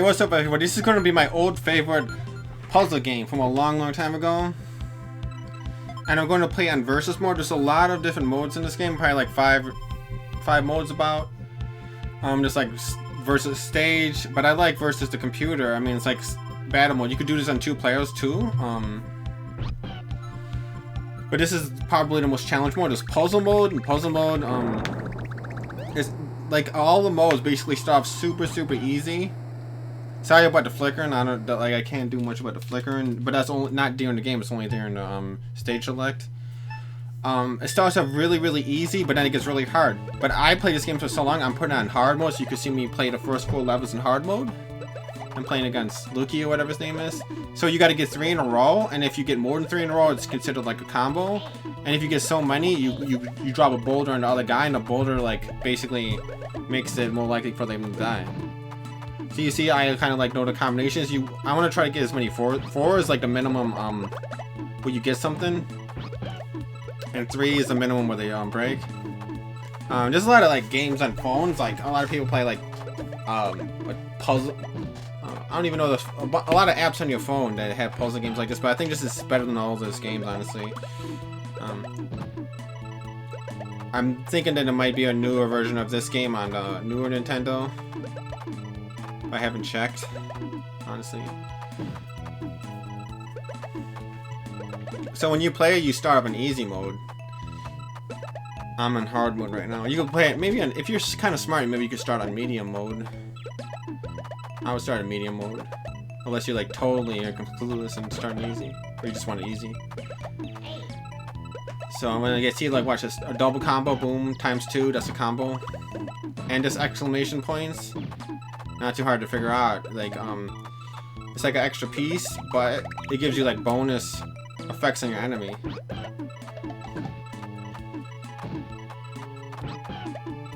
Hey, what's up, everybody? This is going to be my old favorite puzzle game from a long time ago. And I'm going to play on versus mode. There's a lot of different modes in this game, probably like five modes about. Just like versus stage, but I like versus the computer. I mean, it's like battle mode. You could do this on 2 players too. But this is probably the most challenge mode. There's puzzle mode, and puzzle mode is like all the modes basically start off super easy. Sorry about the flickering. I can't do much about the flickering, but that's only not during the game. It's only during the stage select. It starts off really easy, but then it gets really hard. But I played this game for so long, I'm putting it on hard mode, so you can see me play the first 4 levels in hard mode. I'm playing against Luki or whatever his name is. So you got to get 3 in a row, and if you get more than 3 in a row, it's considered like a combo. And if you get so many, you drop a boulder on the other guy, and the boulder like basically makes it more likely for them to die. So you see, I kind of like know the combinations. I want to try to get as many 4. 4 is like the minimum where you get something, and 3 is the minimum where they break. There's a lot of like games on phones. Like a lot of people play like puzzle. I don't even know, there's a lot of apps on your phone that have puzzle games like this, but I think this is better than all those games, honestly. I'm thinking that there might be a newer version of this game on the newer Nintendo. I haven't checked, honestly. So when you play it, you start off in easy mode. I'm in hard mode right now. You can play it maybe on, if you're kind of smart, maybe you could start on medium mode. I would start in medium mode, unless you're like totally or clueless and start easy, or you just want it easy. So I'm gonna see, like, watch this, a double combo, boom, ×2, that's a combo, and just exclamation points. Not too hard to figure out. Like it's like an extra piece, but it gives you like bonus effects on your enemy.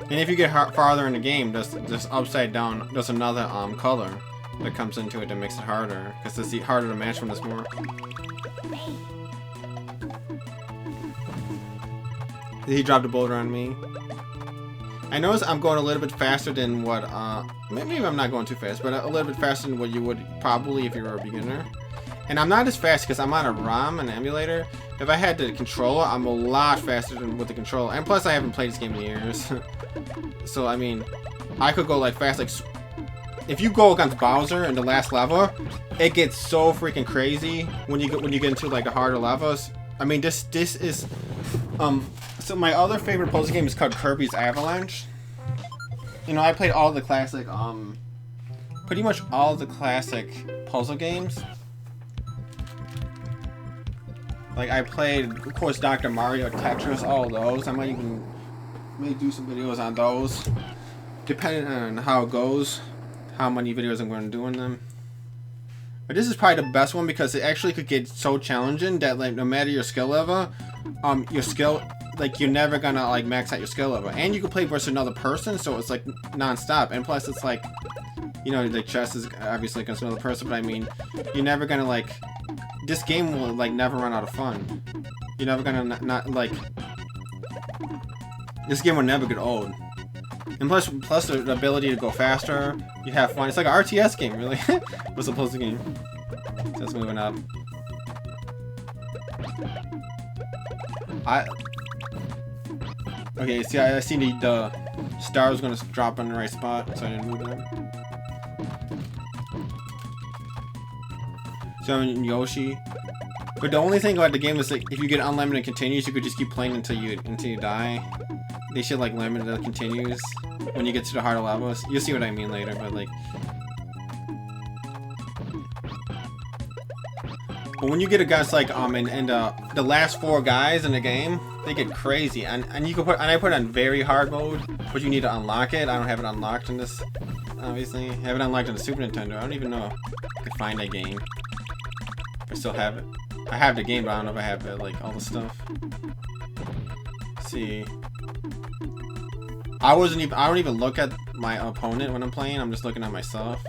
And if you get farther in the game, just upside down, there's another color that comes into it that makes it harder, because it's harder to match from this more. He dropped a boulder on me. I notice I'm going a little bit faster than what, maybe I'm not going too fast, but a little bit faster than what you would probably if you were a beginner. And I'm not as fast because I'm on a ROM, an emulator. If I had the controller, I'm a lot faster than with the controller. And plus, I haven't played this game in years. So, I mean, I could go like fast, like, if you go against Bowser in the last level, it gets so freaking crazy when you get into like the harder levels. I mean, this is, so my other favorite puzzle game is called Kirby's Avalanche. You know, I played all the classic, pretty much all the classic puzzle games. Like, I played, of course, Dr. Mario, Tetris, all those. I might even do some videos on those, depending on how it goes, how many videos I'm going to do on them. But this is probably the best one because it actually could get so challenging that, like, no matter your skill level, like, you're never gonna like max out your skill level, and you can play versus another person, so it's like non-stop. And plus, it's like, you know, like chess is obviously against another person, but I mean, you're never gonna like, this game will like never run out of fun. You're never gonna not like, this game will never get old. And plus the ability to go faster, you have fun. It's like an RTS game, really. What's a puzzle game? So it's moving up. Okay, see, I see the star was gonna drop on the right spot, so I didn't move it. So in Yoshi, but the only thing about the game is like if you get unlimited continues, you could just keep playing until you die. They should like limit the continues when you get to the harder levels. You'll see what I mean later, but like. But when you get against like the last 4 guys in the game, they get crazy, and you can put, and I put it on very hard mode, but you need to unlock it. I don't have it unlocked in this, obviously. I have it unlocked on the Super Nintendo. I don't even know if I could find that game. I still have it. I have the game, but I don't know if I have it, like all the stuff. Let's see. I don't even look at my opponent when I'm playing. I'm just looking at myself.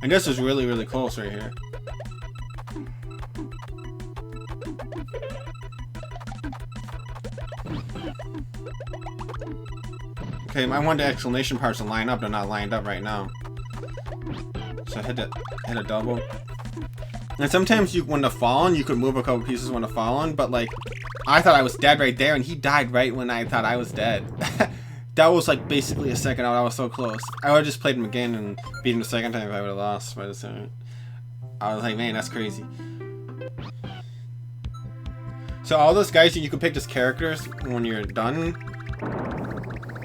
And this is really close right here. Okay, I want the exclamation parts to line up. They're not lined up right now. So I hit a double. And sometimes when the fallen, you could move a couple pieces when the fallen, but like, I thought I was dead right there, and he died right when I thought I was dead. That was like basically a second out. I was so close. I would have just played him again and beat him the second time if I would have lost by the second. I was like, man, that's crazy. So all those guys, you can pick as characters when you're done.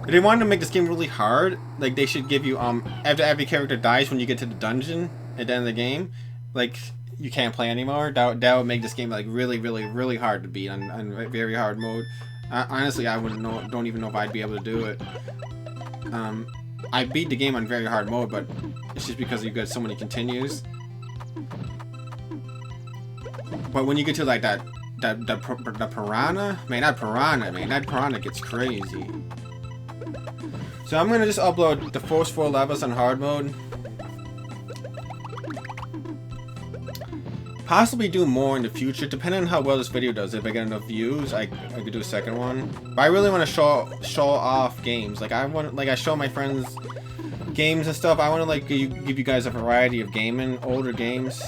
If they wanted to make this game really hard, like they should give you after every character dies when you get to the dungeon at the end of the game, like you can't play anymore. That would make this game like really hard to beat on very hard mode. Honestly, I don't even know if I'd be able to do it. I beat the game on very hard mode, but it's just because you got so many continues. But when you get to like the piranha, man, that piranha gets crazy. So I'm gonna just upload the first 4 levels on hard mode. Possibly do more in the future, depending on how well this video does. If I get enough views, I could do a second one. But I really want to show off games. Like I show my friends games and stuff. I want to like give you guys a variety of gaming, older games,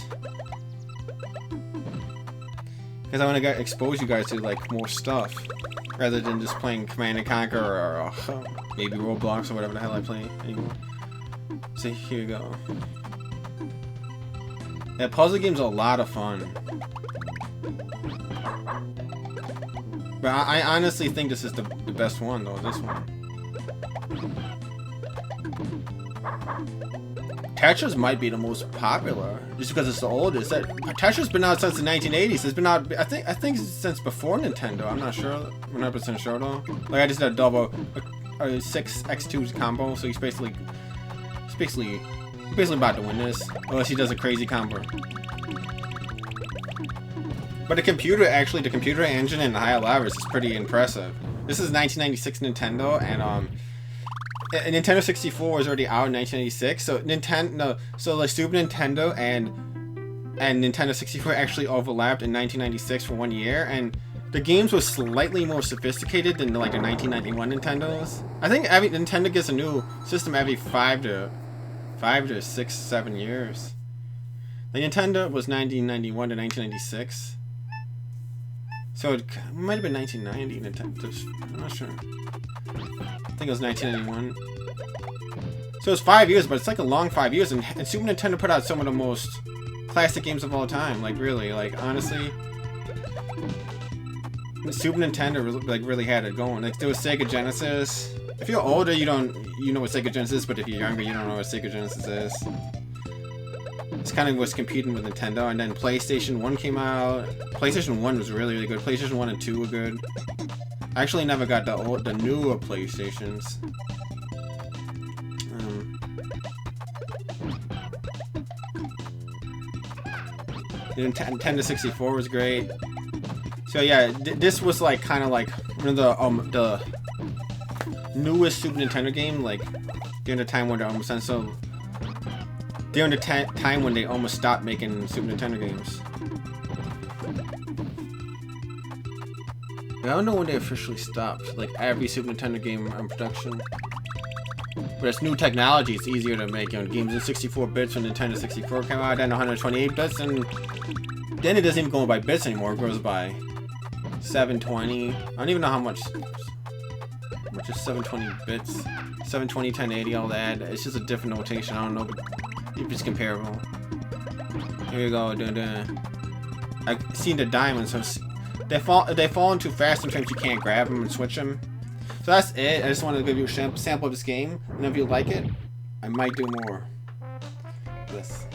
because I want to expose you guys to like more stuff, rather than just playing Command and Conquer or maybe Roblox or whatever the hell I play anymore. So here you go. Yeah, puzzle games are a lot of fun. But I honestly think this is the best one, though, this one. Tetris might be the most popular, just because it's the oldest. Tetris been out since the 1980s. It's been out, I think since before Nintendo. I'm not sure, 100% sure though. Like I just did a double, a 6x2 combo, so he's basically about to win this, unless he does a crazy combo. But the computer engine in the higher levels is pretty impressive. This is 1996 Nintendo, and Nintendo 64 was already out in 1986. So so the Super Nintendo and Nintendo 64 actually overlapped in 1996 for 1 year, and the games were slightly more sophisticated than like the 1991 Nintendos. I think every Nintendo gets a new system every 5 to 6, 7 years. The Nintendo was 1991 to 1996. So it might have been 1990 Nintendo. I'm not sure. I think it was 1991. So it's 5 years, but it's like a long 5 years. And Super Nintendo put out some of the most classic games of all time. Like really, like honestly, Super Nintendo like really had it going. Like there was Sega Genesis. If you're older, you know what Sega Genesis is, but if you're younger, you don't know what Sega Genesis is. It's kind of was competing with Nintendo, and then PlayStation 1 came out. PlayStation 1 was really good. PlayStation 1 and 2 were good. I actually never got the newer PlayStations. The Nintendo 64 was great. So yeah, this was like kind of like one of the newest Super Nintendo game, like during the time when time when they almost stopped making Super Nintendo games. I don't know when they officially stopped, like every Super Nintendo game on production. But it's new technology, it's easier to make games in 64 bits when Nintendo 64 came out, then 128 bits, and then it doesn't even go by bits anymore, it goes by 720. I don't even know how much is 720 bits. 720, 1080, all that. It's just a different notation. I don't know if it's comparable. Here we go. I've seen the diamonds. So they fall too fast. Sometimes you can't grab them and switch them. So that's it. I just wanted to give you a sample of this game. And if you like it, I might do more of this.